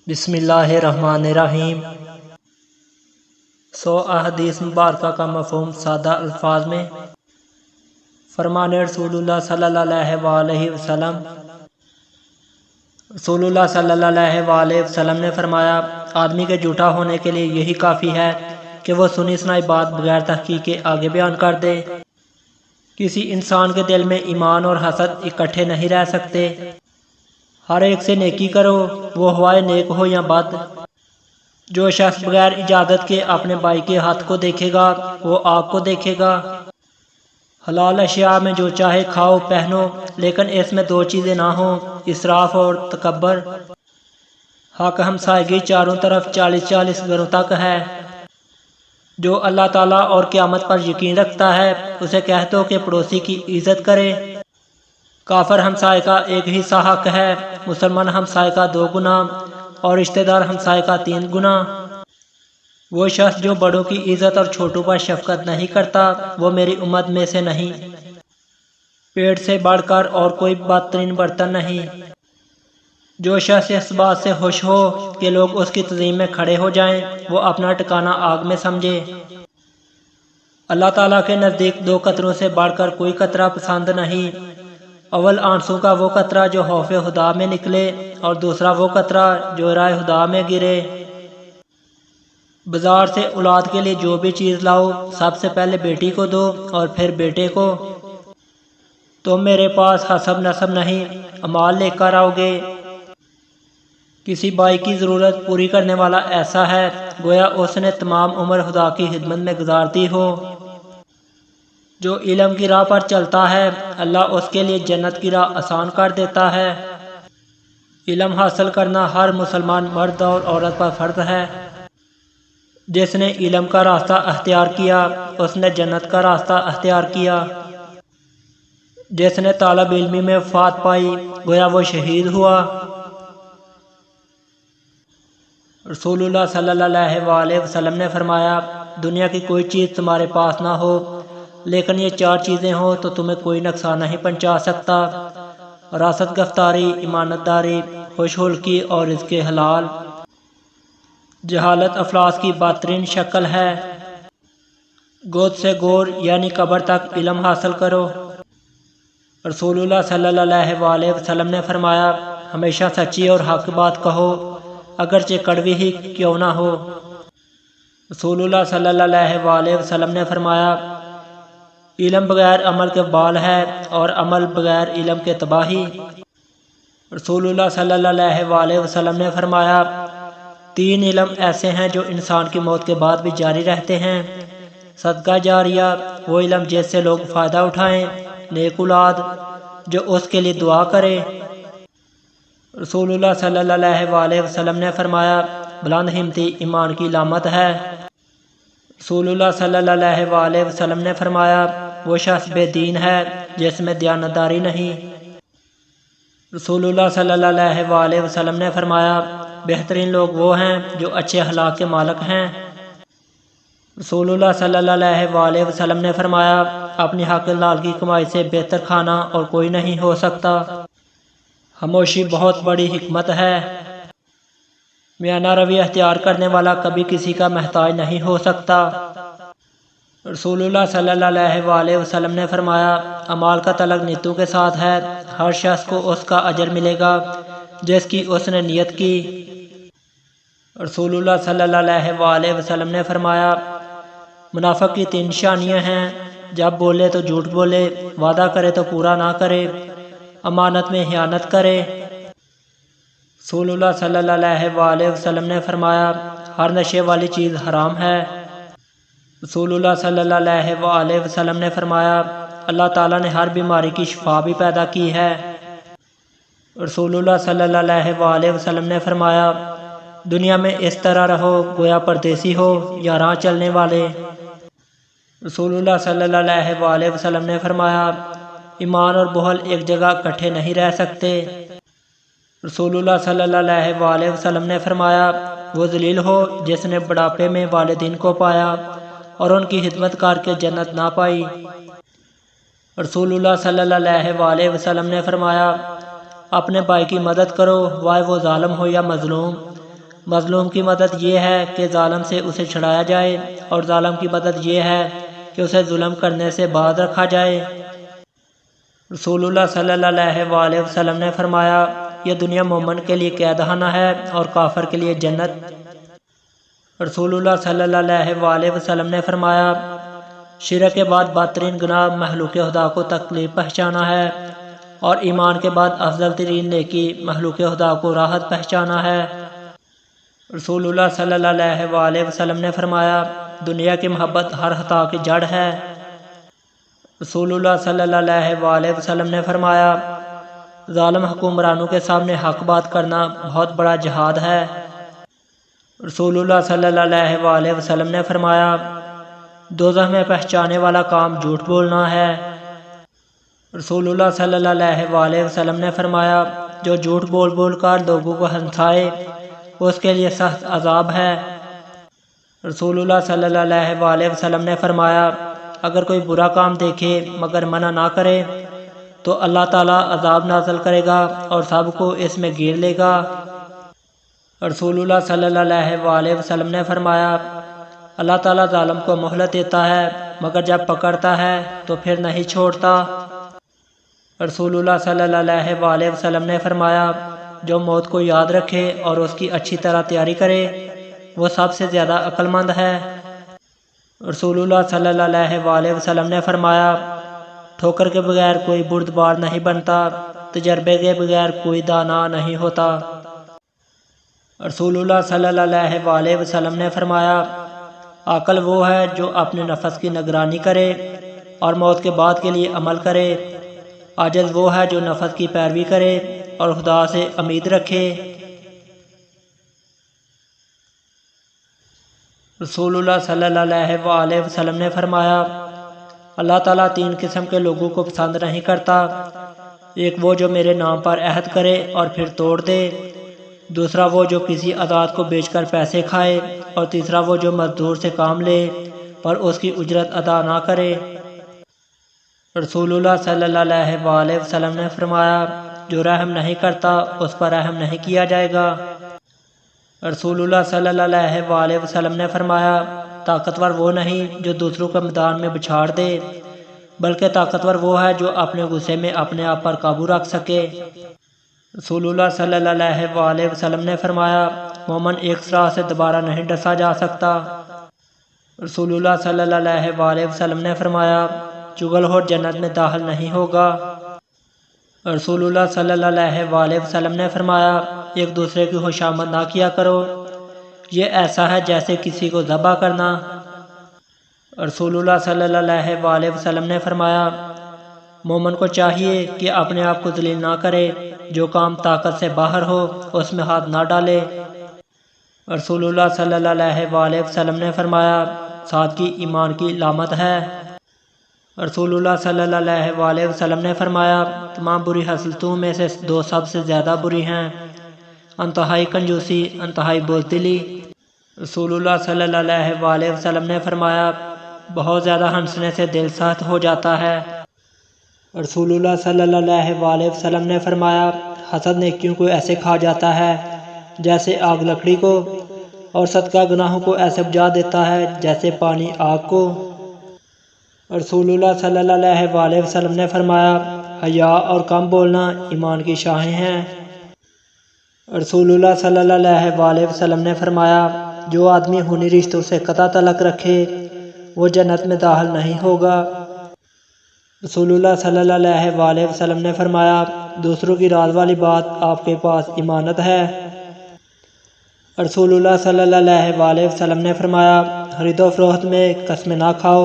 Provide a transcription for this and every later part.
بسم اللہ الرحمن الرحیم۔ 100 احادیث مبارکہ کا مفہوم سادہ الفاظ میں۔ فرمان رسول اللہ صلی اللہ علیہ وسلم۔ رسول اللہ صلی اللہ علیہ وسلم نے فرمایا، آدمی کے جھوٹا ہونے کے لیے یہی کافی ہے کہ وہ سنی سنائی بات بغیر تحقیق کے آگے بیان کر دے۔ کسی انسان کے دل میں ایمان اور حسد اکٹھے نہیں رہ سکتے۔ ہر ایک سے نیکی کرو، وہ ہوائے نیک ہو یا بد۔ جو شخص بغیر اجازت کے اپنے بھائی کے ہاتھ کو دیکھے گا وہ آپ کو دیکھے گا۔ حلال اشیاء میں جو چاہے کھاؤ پہنو، لیکن اس میں دو چیزیں نہ ہوں، اسراف اور تکبر۔ حق ہمسائیگی چاروں طرف 40 گھروں تک ہے۔ جو اللہ تعالیٰ اور قیامت پر یقین رکھتا ہے اسے کہہ دو کہ پڑوسی کی عزت کرے۔ کافر ہمسائے کا ایک حصہ حق ہے، مسلمان ہمسائے کا 2 گنا اور رشتہ دار ہمسائے کا 3 گنا۔ وہ شخص جو بڑوں کی عزت اور چھوٹوں پر شفقت نہیں کرتا وہ میری امت میں سے نہیں۔ پیٹ سے بڑھ کر اور کوئی بدترین برتن نہیں۔ جو شخص اس بات سے خوش ہو کہ لوگ اس کی تعظیم میں کھڑے ہو جائیں وہ اپنا ٹھکانہ آگ میں سمجھے۔ اللہ تعالیٰ کے نزدیک 2 قطروں سے بڑھ کر کوئی قطرہ پسند نہیں۔ اول آنسوں کا وہ قطرہ جو خوف خدا میں نکلے اور دوسرا وہ قطرہ جو راہ خدا میں گرے۔ بازار سے اولاد کے لیے جو بھی چیز لاؤ سب سے پہلے بیٹی کو دو اور پھر بیٹے کو۔ تم میرے پاس حسب نسب نہیں اعمال لے کر آؤ گے۔ کسی بھائی کی ضرورت پوری کرنے والا ایسا ہے گویا اس نے تمام عمر خدا کی خدمت میں گزار دی ہو۔ جو علم کی راہ پر چلتا ہے اللہ اس کے لیے جنت کی راہ آسان کر دیتا ہے۔ علم حاصل کرنا ہر مسلمان مرد اور عورت پر فرض ہے۔ جس نے علم کا راستہ اختیار کیا اس نے جنت کا راستہ اختیار کیا۔ جس نے طالب علمی میں وفات پائی گویا وہ شہید ہوا۔ رسول اللہ صلی اللہ علیہ وسلم نے فرمایا، دنیا کی کوئی چیز تمہارے پاس نہ ہو لیکن یہ 4 چیزیں ہوں تو تمہیں کوئی نقصان نہیں پہنچا سکتا: راست گفتاری، امانت داری، خوش خلقی اور رزق حلال۔ جہالت افلاس کی بدترین شکل ہے۔ گود سے گور یعنی قبر تک علم حاصل کرو۔ رسول اللہ صلی اللہ علیہ وسلم نے فرمایا، ہمیشہ سچی اور حق بات کہو اگرچہ کڑوی ہی کیوں نہ ہو۔ رسول اللہ صلی اللہ علیہ وسلم نے فرمایا، علم بغیر عمل کے بال ہے اور عمل بغیر علم کے تباہی۔ رسول اللہ صلی اللہ علیہ وسلم نے فرمایا، 3 علم ایسے ہیں جو انسان کی موت کے بعد بھی جاری رہتے ہیں: صدقہ جاریہ، وہ علم جس سے لوگ فائدہ اٹھائیں، نیک اولاد جو اس کے لیے دعا کرے۔ رسول اللہ صلی اللہ علیہ وسلم نے فرمایا، بلند ہمتی ایمان کی علامت ہے۔ رسول اللہ صلی اللہ علیہ وسلم نے فرمایا، وہ شخص بے دین ہے جس میں دیانتداری نہیں۔ رسول اللہ صلی اللہ علیہ وسلم نے فرمایا، بہترین لوگ وہ ہیں جو اچھے اخلاق کے مالک ہیں۔ رسول اللہ صلی اللہ علیہ وسلم نے فرمایا، اپنی حق حلال کی کمائی سے بہتر کھانا اور کوئی نہیں ہو سکتا۔ خاموشی بہت بڑی حکمت ہے۔ میانہ روی اختیار کرنے والا کبھی کسی کا محتاج نہیں ہو سکتا۔ رسول اللہ صلی اللہ علیہ وسلم نے فرمایا، اعمال کا تعلق نیتوں کے ساتھ ہے، ہر شخص کو اس کا اجر ملے گا جس کی اس نے نیت کی۔ رسول اللہ صلی اللہ علیہ وسلم نے فرمایا، منافق کی 3 نشانیاں ہیں: جب بولے تو جھوٹ بولے، وعدہ کرے تو پورا نہ کرے، امانت میں خیانت کرے۔ رسول اللہ صلی اللہ علیہ وسلم نے فرمایا، ہر نشے والی چیز حرام ہے۔ رسول اللہ صلی اللہ علیہ وسلم نے فرمایا، اللہ تعالیٰ نے ہر بیماری کی شفا بھی پیدا کی ہے۔ رسول اللہ صلی اللہ علیہ وسلم نے فرمایا، دنیا میں اس طرح رہو گویا پردیسی ہو یا راہ چلنے والے۔ رسول اللہ صلی اللہ علیہ وسلم نے فرمایا، ایمان اور بخل ایک جگہ اکٹھے نہیں رہ سکتے۔ رسول اللہ صلی اللہ علیہ وسلم نے فرمایا، وہ ذلیل ہو جس نے بڑھاپے میں والدین کو پایا اور ان کی خدمت کر کے جنت نہ پائی۔ رسول اللہ صلی اللہ علیہ وسلم نے فرمایا، اپنے بھائی کی مدد کرو، واہ وہ ظالم ہو یا مظلوم۔ مظلوم کی مدد یہ ہے کہ ظالم سے اسے چھڑایا جائے، اور ظالم کی مدد یہ ہے کہ اسے ظلم کرنے سے باز رکھا جائے۔ رسول اللہ صلی اللہ علیہ وسلم نے فرمایا، یہ دنیا مومن کے لیے قید خانہ ہے اور کافر کے لیے جنت۔ رسول اللہ صلی اللہ علیہ وسلم نے فرمایا، شرک کے بعد بدترین گناہ مخلوق خدا کو تکلیف پہنچانا ہے، اور ایمان کے بعد افضل ترین نیکی مخلوق خدا کو راحت پہنچانا ہے۔ رسول اللہ صلی اللہ علیہ وسلم نے فرمایا، دنیا کی محبت ہر خطا کی جڑ ہے۔ رسول اللہ صلی اللہ علیہ وسلم نے فرمایا، ظالم حکمرانوں کے سامنے حق بات کرنا بہت بڑا جہاد ہے۔ رسول اللہ صلی اللہ علیہ وسلم نے فرمایا، دوزخ میں پہنچانے والا کام جھوٹ بولنا ہے۔ رسول اللہ صلی اللہ علیہ وسلم نے فرمایا، جو جھوٹ بول بول کر لوگوں کو ہنسائے اس کے لیے سخت عذاب ہے۔ رسول اللہ صلی اللہ علیہ وسلم نے فرمایا، اگر کوئی برا کام دیکھے مگر منع نہ کرے تو اللہ تعالیٰ عذاب نازل کرے گا اور سب کو اس میں گیر لے گا۔ رسول اللہ صلی اللہ علیہ وسلم نے فرمایا، اللہ تعالیٰ ظالم کو مہلت دیتا ہے مگر جب پکڑتا ہے تو پھر نہیں چھوڑتا۔ رسول اللہ صلی اللہ علیہ وسلم نے فرمایا، جو موت کو یاد رکھے اور اس کی اچھی طرح تیاری کرے وہ سب سے زیادہ عقل مند ہے۔ رسول اللہ صلی اللہ علیہ وسلم نے فرمایا، ٹھوکر کے بغیر کوئی بردبار نہیں بنتا، تجربے کے بغیر کوئی دانا نہیں ہوتا۔ رسول اللہ صلی اللہ علیہ وسلم نے فرمایا، عقل وہ ہے جو اپنے نفس کی نگرانی کرے اور موت کے بعد کے لیے عمل کرے، عاجز وہ ہے جو نفس کی پیروی کرے اور خدا سے امید رکھے۔ رسول اللہ صلی اللہ علیہ وسلم نے فرمایا، اللہ تعالیٰ 3 قسم کے لوگوں کو پسند نہیں کرتا، ایک وہ جو میرے نام پر عہد کرے اور پھر توڑ دے، دوسرا وہ جو کسی آزاد کو بیچ کر پیسے کھائے، اور تیسرا وہ جو مزدور سے کام لے پر اس کی اجرت ادا نہ کرے۔ رسول اللہ صلی اللہ علیہ وسلم نے فرمایا، جو رحم نہیں کرتا اس پر رحم نہیں کیا جائے گا۔ رسول اللہ صلی اللہ علیہ وسلم نے فرمایا، طاقتور وہ نہیں جو دوسروں کو میدان میں بچھاڑ دے، بلکہ طاقتور وہ ہے جو اپنے غصے میں اپنے آپ پر قابو رکھ سکے۔ رسول اللہ صلی اللہ علیہ وسلم نے فرمایا، مومن ایک سراہ سے دوبارہ نہیں ڈسا جا سکتا۔ رسول اللہ صلی اللہ علیہ وسلم نے فرمایا، چغل خور جنت میں داخل نہیں ہوگا۔ رسول اللہ صلی اللہ علیہ وسلم نے فرمایا، ایک دوسرے کی خوشامد نہ کیا کرو، یہ ایسا ہے جیسے کسی کو ذبح کرنا۔ رسول اللہ صلی اللہ علیہ وسلم نے فرمایا، مومن کو چاہیے کہ اپنے آپ کو ذلیل نہ کرے، جو کام طاقت سے باہر ہو اس میں ہاتھ نہ ڈالے۔ رسول اللہ صلی اللہ علیہ وسلم نے فرمایا، سادگی ایمان کی علامت ہے۔ رسول اللہ صلی اللہ علیہ وسلم نے فرمایا، تمام بری خصلتوں میں سے 2 سب سے زیادہ بری ہیں، انتہائی کنجوسی، انتہائی بزدلی۔ رسول اللہ صلی اللہ علیہ وسلم نے فرمایا، بہت زیادہ ہنسنے سے دل سخت ہو جاتا ہے۔ رسول اللہ صلی اللہ علیہ وسلم نے فرمایا، حسد نیکیوں کو ایسے کھا جاتا ہے جیسے آگ لکڑی کو، اور صدقہ گناہوں کو ایسے بجھا دیتا ہے جیسے پانی آگ کو۔ رسول اللہ صلی اللہ علیہ وسلم نے فرمایا، حیا اور کم بولنا ایمان کی شاخیں ہیں۔ رسول اللہ صلی اللہ علیہ وسلم نے فرمایا، جو آدمی خونی رشتوں سے قطع تعلق رکھے وہ جنت میں داخل نہیں ہوگا۔ رسول اللہ صلی اللہ علیہ وسلم نے فرمایا، دوسروں کی راز والی بات آپ کے پاس امانت ہے۔ رسول اللہ صلی اللہ علیہ وسلم نے فرمایا، خرید و فروخت میں قسمیں نہ کھاؤ۔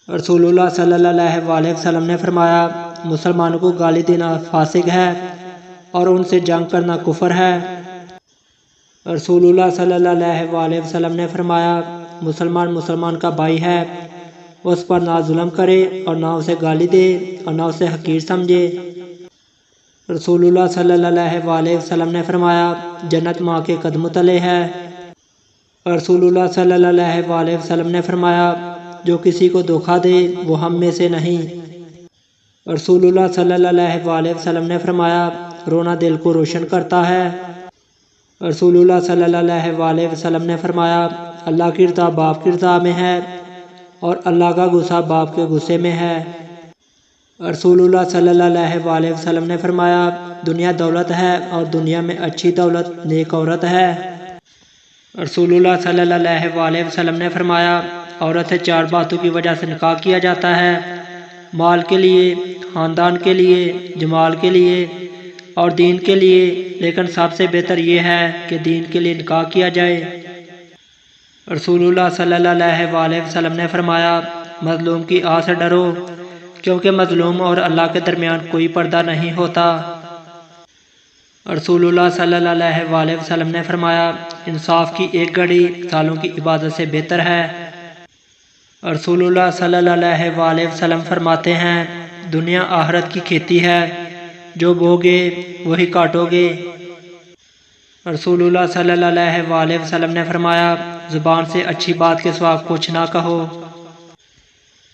رسول اللہ صلی اللہ علیہ وسلم نے فرمایا، مسلمانوں کو گالی دینا فاسق ہے اور ان سے جنگ کرنا کفر ہے۔ رسول اللہ صلی اللہ علیہ وسلم نے فرمایا، مسلمان کا بھائی ہے، اس پر نہ ظلم کرے اور نہ اسے گالی دے اور نہ اسے حقیر سمجھے۔ رسول اللہ صلی اللہ علیہ وسلم نے فرمایا، جنت ماں کے قدموں تلے ہے۔ رسول اللہ صلی اللہ علیہ وسلم نے فرمایا، جو کسی کو دھوکہ دے وہ ہم میں سے نہیں۔ رسول اللہ صلی اللہ علیہ وسلم نے فرمایا، رونا دل کو روشن کرتا ہے۔ رسول اللہ صلی اللہ علیہ وسلم نے فرمایا اللہ کی رضا باپ کی رضا میں ہے اور اللہ کا غصہ باپ کے غصے میں ہے۔ رسول اللہ صلی اللہ علیہ وسلم نے فرمایا دنیا دولت ہے اور دنیا میں اچھی دولت نیک عورت ہے۔ رسول اللہ صلی اللہ علیہ وسلم نے فرمایا عورت سے 4 باتوں کی وجہ سے نکاح کیا جاتا ہے، مال کے لیے، خاندان کے لیے، جمال کے لیے اور دین کے لیے، لیکن سب سے بہتر یہ ہے کہ دین کے لیے نکاح کیا جائے۔ رسول اللہ صلی اللہ علیہ وسلم نے فرمایا مظلوم کی آہ سے ڈرو کیونکہ مظلوم اور اللہ کے درمیان کوئی پردہ نہیں ہوتا۔ رسول اللہ صلی اللہ علیہ وسلم نے فرمایا انصاف کی ایک گھڑی سالوں کی عبادت سے بہتر ہے۔ رسول اللہ صلی اللہ علیہ وسلم فرماتے ہیں دنیا آخرت کی کھیتی ہے، جو بوگے وہی کاٹو گے۔ رسول اللہ صلی اللہ علیہ وسلم نے فرمایا زبان سے اچھی بات کے سوا کچھ نہ کہو۔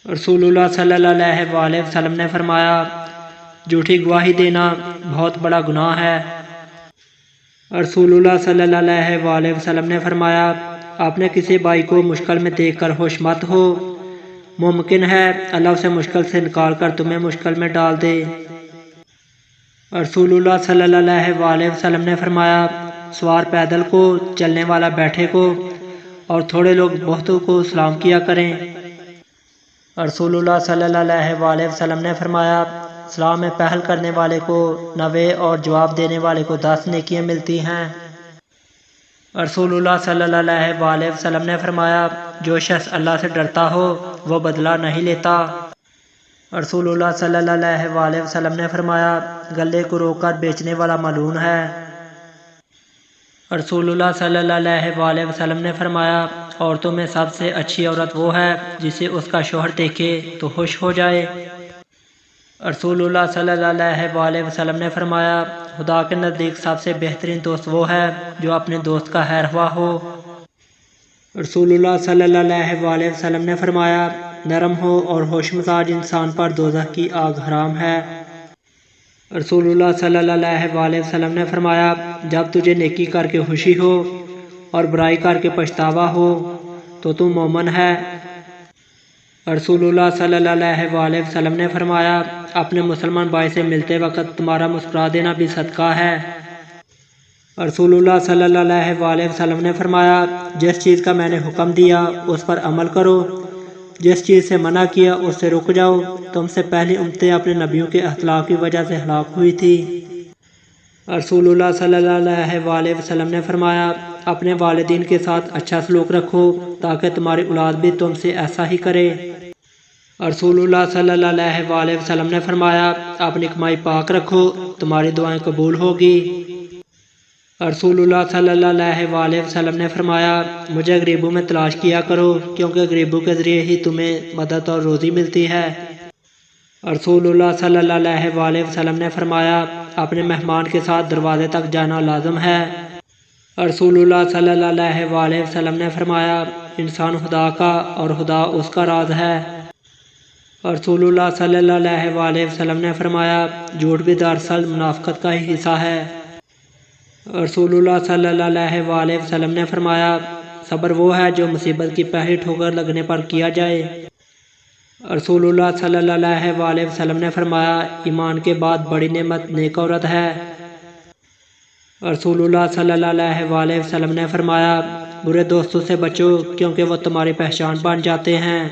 رسول اللہ صلی اللہ علیہ وسلم نے فرمایا جھوٹی گواہی دینا بہت بڑا گناہ ہے۔ رسول اللہ صلی اللہ علیہ وسلم نے فرمایا اپنے کسی بھائی کو مشکل میں دیکھ کر خوش مت ہو، ممکن ہے اللہ اسے مشکل سے نکال کر تمہیں مشکل میں ڈال دے۔ رسول اللہ صلی اللہ علیہ وسلم نے فرمایا سوار پیدل کو، چلنے والا بیٹھے کو اور تھوڑے لوگ بہتوں کو سلام کیا کریں۔ رسول اللہ صلی اللہ علیہ وسلم نے فرمایا سلام میں پہل کرنے والے کو 90 اور جواب دینے والے کو 10 نیکیاں ملتی ہیں۔ رسول اللہ صلی اللہ علیہ وسلم نے فرمایا جو شخص اللہ سے ڈرتا ہو وہ بدلہ نہیں لیتا۔ رسول اللہ صلی اللہ علیہ وسلم نے فرمایا گلے کو روک کر بیچنے والا ملعون ہے۔ رسول اللہ صلی اللہ علیہ وسلم نے فرمایا عورتوں میں سب سے اچھی عورت وہ ہے جسے اس کا شوہر دیکھے تو خوش ہو جائے۔ رسول اللہ صلی اللہ علیہ وسلم نے فرمایا خدا کے نزدیک سب سے بہترین دوست وہ ہے جو اپنے دوست کا خیر خواہ ہو۔ رسول اللہ صلی اللہ علیہ وسلم نے فرمایا نرم ہو اور خوش مزاج انسان پر دوزخ کی آگ حرام ہے۔ رسول اللہ صلی اللہ علیہ وسلم نے فرمایا جب تجھے نیکی کر کے خوشی ہو اور برائی کر کے پچھتاوا ہو تو تم مومن ہے۔ رسول اللہ صلی اللہ علیہ وسلم نے فرمایا اپنے مسلمان بھائی سے ملتے وقت تمہارا مسکرا دینا بھی صدقہ ہے۔ رسول اللہ صلی اللہ علیہ وسلم نے فرمایا جس چیز کا میں نے حکم دیا اس پر عمل کرو، جس چیز سے منع کیا اس سے رک جاؤ۔ تم سے پہلی امتیں اپنے نبیوں کے اختلاف کی وجہ سے ہلاک ہوئی تھی۔ رسول اللہ صلی اللہ علیہ وسلم نے فرمایا اپنے والدین کے ساتھ اچھا سلوک رکھو تاکہ تمہاری اولاد بھی تم سے ایسا ہی کرے۔ رسول اللہ صلی اللہ علیہ وسلم نے فرمایا اپنی کمائی پاک رکھو تمہاری دعائیں قبول ہوگی۔ رسول اللہ صلی اللہ علیہ وسلم نے فرمایا مجھے غریبوں میں تلاش کیا کرو کیونکہ غریبوں کے ذریعے ہی تمہیں مدد اور روزی ملتی ہے۔ رسول اللہ صلی اللہ علیہ وسلم نے فرمایا اپنے مہمان کے ساتھ دروازے تک جانا لازم ہے۔ رسول اللہ صلی اللہ علیہ وسلم نے فرمایا انسان خدا کا اور خدا اس کا راز ہے۔ رسول اللہ صلی اللہ علیہ وسلم نے فرمایا جھوٹ بھی دراصل منافقت کا ہی حصہ ہے۔ رسول اللہ صلی اللہ علیہ وسلم نے فرمایا صبر وہ ہے جو مصیبت کی پہلی ٹھوکر لگنے پر کیا جائے۔ رسول اللہ صلی اللہ علیہ وسلم نے فرمایا ایمان کے بعد بڑی نعمت نیک عورت ہے۔ رسول اللہ صلی اللہ علیہ وسلم نے فرمایا برے دوستوں سے بچو کیونکہ وہ تمہاری پہچان بن جاتے ہیں۔